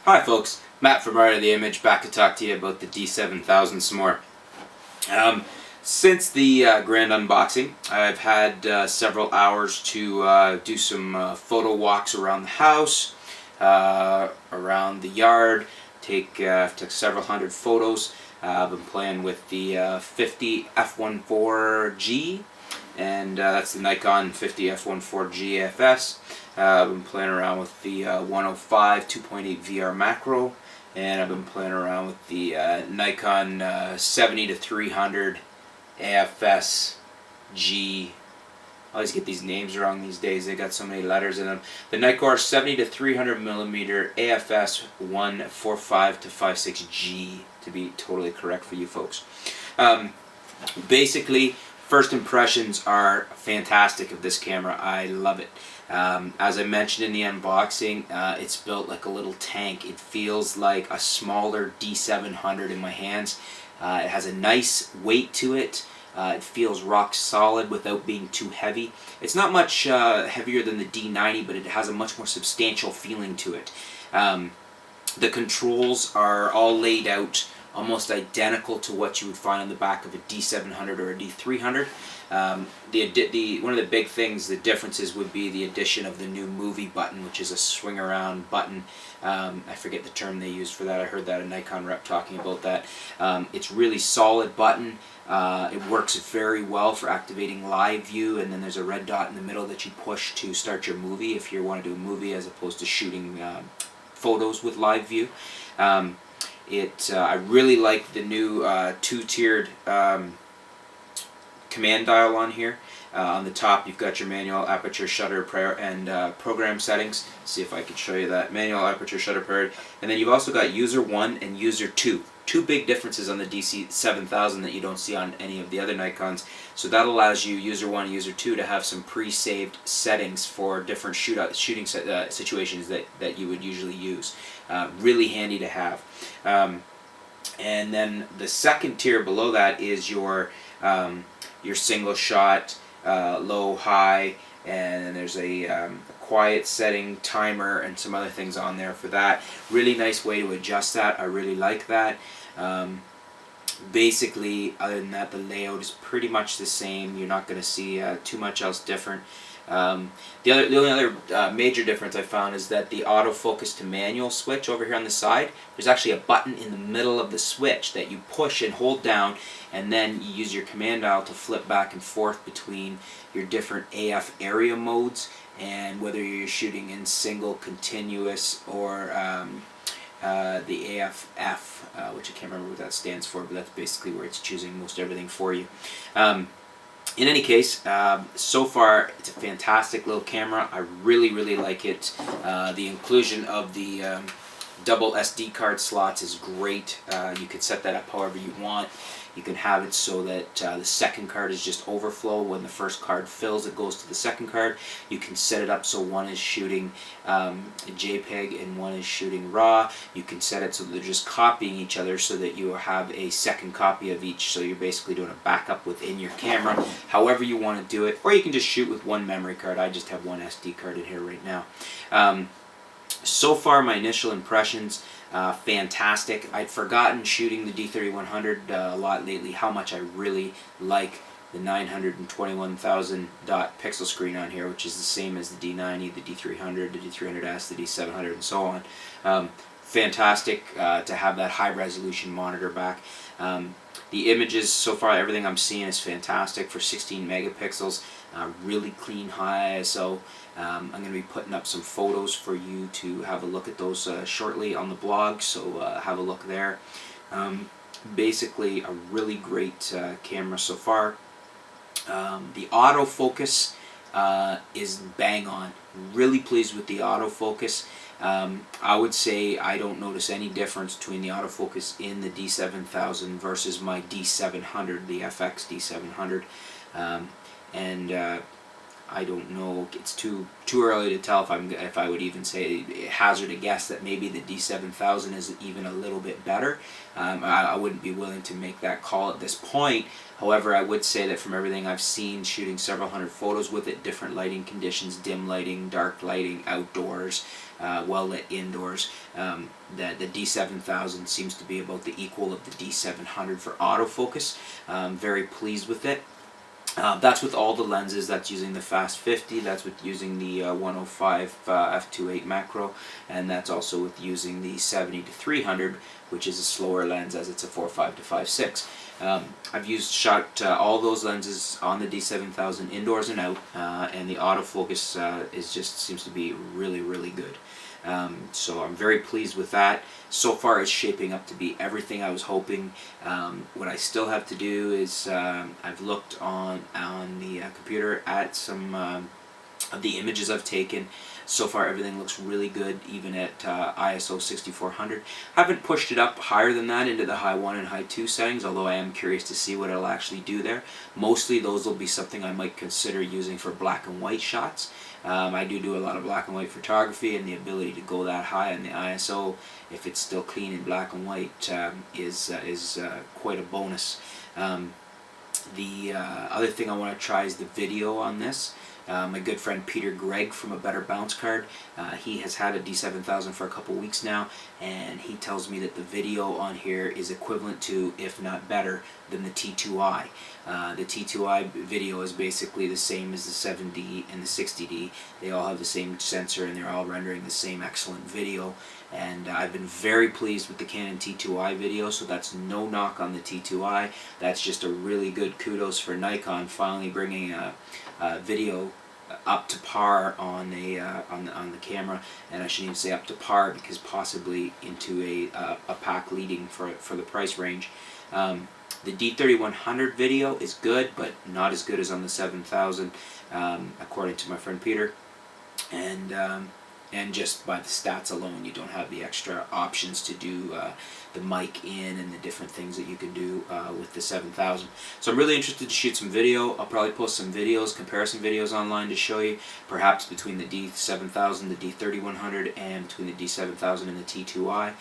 Hi folks, Matt from Art of the Image, back to talk to you about the D7000 some more. Since the grand unboxing, I've had several hours to do some photo walks around the house, around the yard, took several hundred photos. I've been playing with the 50 f1.4G, and that's the Nikon 50 f1.4G FS. I've been playing around with the 105 2.8 VR macro, and I've been playing around with the Nikon 70-300 AFS G. I always get these names wrong these days. They got so many letters in them. The Nikon 70-300 millimeter AFS 145-56G, to be totally correct for you folks. Basically, first impressions are fantastic of this camera. I love it. As I mentioned in the unboxing, it's built like a little tank. It feels like a smaller D700 in my hands. It has a nice weight to it. It feels rock solid without being too heavy. It's not much heavier than the D90, but it has a much more substantial feeling to it. The controls are all laid out almost identical to what you would find on the back of a D700 or a D300. One of the big things, the differences would be the addition of the new movie button, which is a swing around button. I forget the term they used for that. I heard that a Nikon rep talking about that. It's really solid button. It works very well for activating live view, and then there's a red dot in the middle that you push to start your movie if you want to do a movie as opposed to shooting photos with live view. I really like the new two-tiered command dial on here. On the top you've got your manual, aperture, shutter, and program settings. See if I can show you that. Manual, aperture, shutter, priority. And then you've also got user 1 and user 2. Two big differences on the D7000 that you don't see on any of the other Nikons. So that allows you, user 1 and user 2, to have some pre-saved settings for different shooting situations that you would usually use. Really handy to have. And then the second tier below that is your single shot, low, high, and then there's a quiet setting, timer, and some other things on there for that. Really nice way to adjust that. I really like that. Basically, other than that, the layout is pretty much the same. You're not going to see too much else different. The only other major difference I found is that the autofocus to manual switch over here on the side, there's actually a button in the middle of the switch that you push and hold down, and then you use your command dial to flip back and forth between your different AF area modes, and whether you're shooting in single, continuous, or the AFF, which I can't remember what that stands for, but that's basically where it's choosing most everything for you. In any case, so far it's a fantastic little camera. I really, really like it. The inclusion of the double SD card slots is great. You can set that up however you want. You can have it so that the second card is just overflow. When the first card fills, it goes to the second card. You can set it up so one is shooting JPEG and one is shooting RAW. You can set it so they're just copying each other so that you have a second copy of each. So you're basically doing a backup within your camera, however you want to do it. Or you can just shoot with one memory card. I just have one SD card in here right now. So far, my initial impressions, fantastic. I'd forgotten shooting the D3100 a lot lately, how much I really like the 921,000 dot pixel screen on here, which is the same as the D90, the D300, the D300S, the D700, and so on. Fantastic to have that high resolution monitor back. The images, so far everything I'm seeing is fantastic for 16 megapixels. Really clean high ISO. I'm going to be putting up some photos for you to have a look at those shortly on the blog, so have a look there. Basically a really great camera so far. The autofocus is bang on. Really pleased with the autofocus. I would say I don't notice any difference between the autofocus in the D7000 versus my D700, the FX D700. I don't know. It's too early to tell if I would even say hazard a guess that maybe the D7000 is even a little bit better. I wouldn't be willing to make that call at this point. However, I would say that from everything I've seen, shooting several hundred photos with it, different lighting conditions, dim lighting, dark lighting, outdoors, well lit indoors, that the D7000 seems to be about the equal of the D700 for autofocus. Very pleased with it. That's with all the lenses. That's using the Fast 50. That's with using the 105 f2.8 macro, and that's also with using the 70 to 300, which is a slower lens as it's a 4.5 to 5.6. I've shot all those lenses on the D7000 indoors and out, and the autofocus seems to be really good. So I'm very pleased with that. So far it's shaping up to be everything I was hoping. What I still have to do is I've looked on the computer at some of the images I've taken. So far everything looks really good, even at ISO 6400. I haven't pushed it up higher than that into the high 1 and high 2 settings, although I am curious to see what it'll actually do there. Mostly those will be something I might consider using for black and white shots. I do a lot of black and white photography, and the ability to go that high on the ISO, if it's still clean in black and white, is quite a bonus. The other thing I want to try is the video on this. My good friend Peter Gregg from A Better Bounce Card, he has had a D7000 for a couple weeks now, and he tells me that the video on here is equivalent to, if not better, than the T2i. The T2i video is basically the same as the 7D and the 60D. They all have the same sensor, and they're all rendering the same excellent video. And I've been very pleased with the Canon T2i video, so that's no knock on the T2i. That's just a really good kudos for Nikon finally bringing a video up to par on the camera, and I shouldn't even say up to par, because possibly into a pack leading for the price range. The D3100 video is good, but not as good as on the 7000, according to my friend Peter. And just by the stats alone, you don't have the extra options to do the mic in and the different things that you can do with the 7000. So I'm really interested to shoot some video. I'll probably post some videos, comparison videos online to show you, perhaps between the D7000, the D3100, and between the D7000 and the T2i.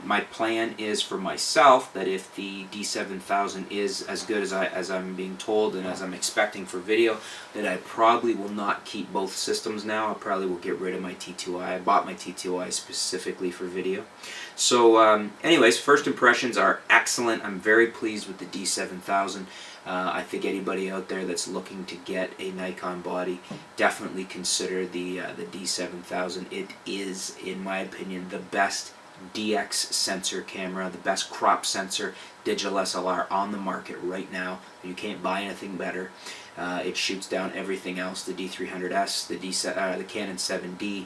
My plan is for myself that if the D7000 is as good as I'm being told and as I'm expecting for video, that I probably will not keep both systems now. I probably will get rid of my T2i. I bought my T2i specifically for video. So anyways, first impressions are excellent. I'm very pleased with the D7000. I think anybody out there that's looking to get a Nikon body, definitely consider the D7000. It is, in my opinion, the best DX sensor camera, the best crop sensor digital SLR on the market right now. You can't buy anything better. It shoots down everything else, the D300S, the Canon 7D,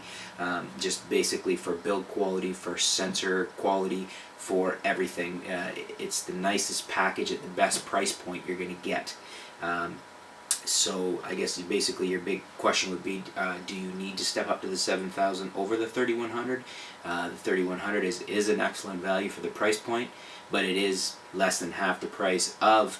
just basically for build quality, for sensor quality, for everything. It's the nicest package at the best price point you're going to get. So I guess basically your big question would be, do you need to step up to the 7000 over the 3100? The 3100 is an excellent value for the price point, but it is less than half the price of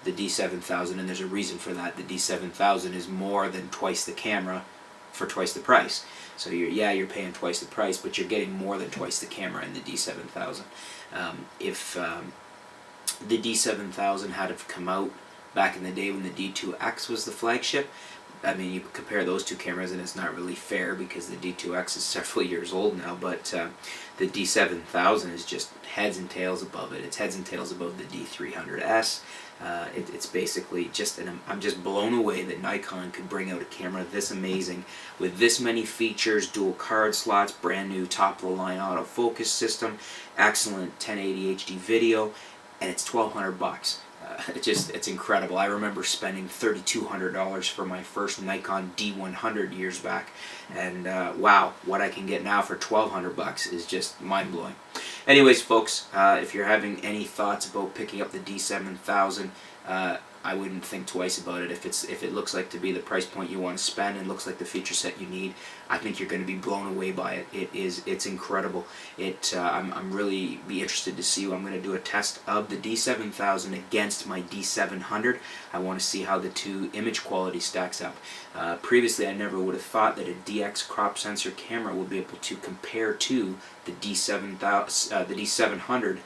the D7000, and there's a reason for that. The D7000 is more than twice the camera for twice the price. So you're paying twice the price, but you're getting more than twice the camera in the D7000. If the D7000 had have come out back in the day when the D2X was the flagship, I mean, you compare those two cameras and it's not really fair because the D2X is several years old now, but the D7000 is just heads and tails above it. It's heads and tails above the D300S. It's basically just, I'm just blown away that Nikon could bring out a camera this amazing with this many features, dual card slots, brand new top-of-the-line autofocus system, excellent 1080 HD video, and it's $1,200. It's incredible. I remember spending $3,200 for my first Nikon D100 years back, and wow, what I can get now for $1,200 is just mind-blowing. Anyways, folks, if you're having any thoughts about picking up the D7000, I wouldn't think twice about it. If it looks like to be the price point you want to spend and looks like the feature set you need, I think you're going to be blown away by it. It's incredible. I'm really be interested to see. I'm going to do a test of the D7000 against my D700. I want to see how the two image quality stacks up. Previously, I never would have thought that a DX crop sensor camera would be able to compare to the D700,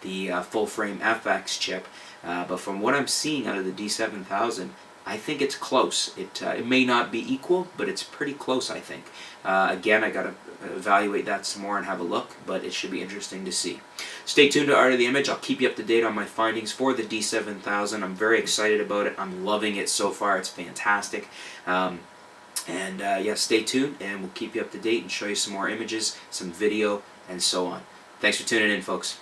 the full frame FX chip. But from what I'm seeing out of the D7000, I think it's close. It may not be equal, but it's pretty close, I think. Again, I got to evaluate that some more and have a look, but it should be interesting to see. Stay tuned to Art of the Image. I'll keep you up to date on my findings for the D7000. I'm very excited about it. I'm loving it so far. It's fantastic. Yeah, stay tuned, and we'll keep you up to date and show you some more images, some video, and so on. Thanks for tuning in, folks.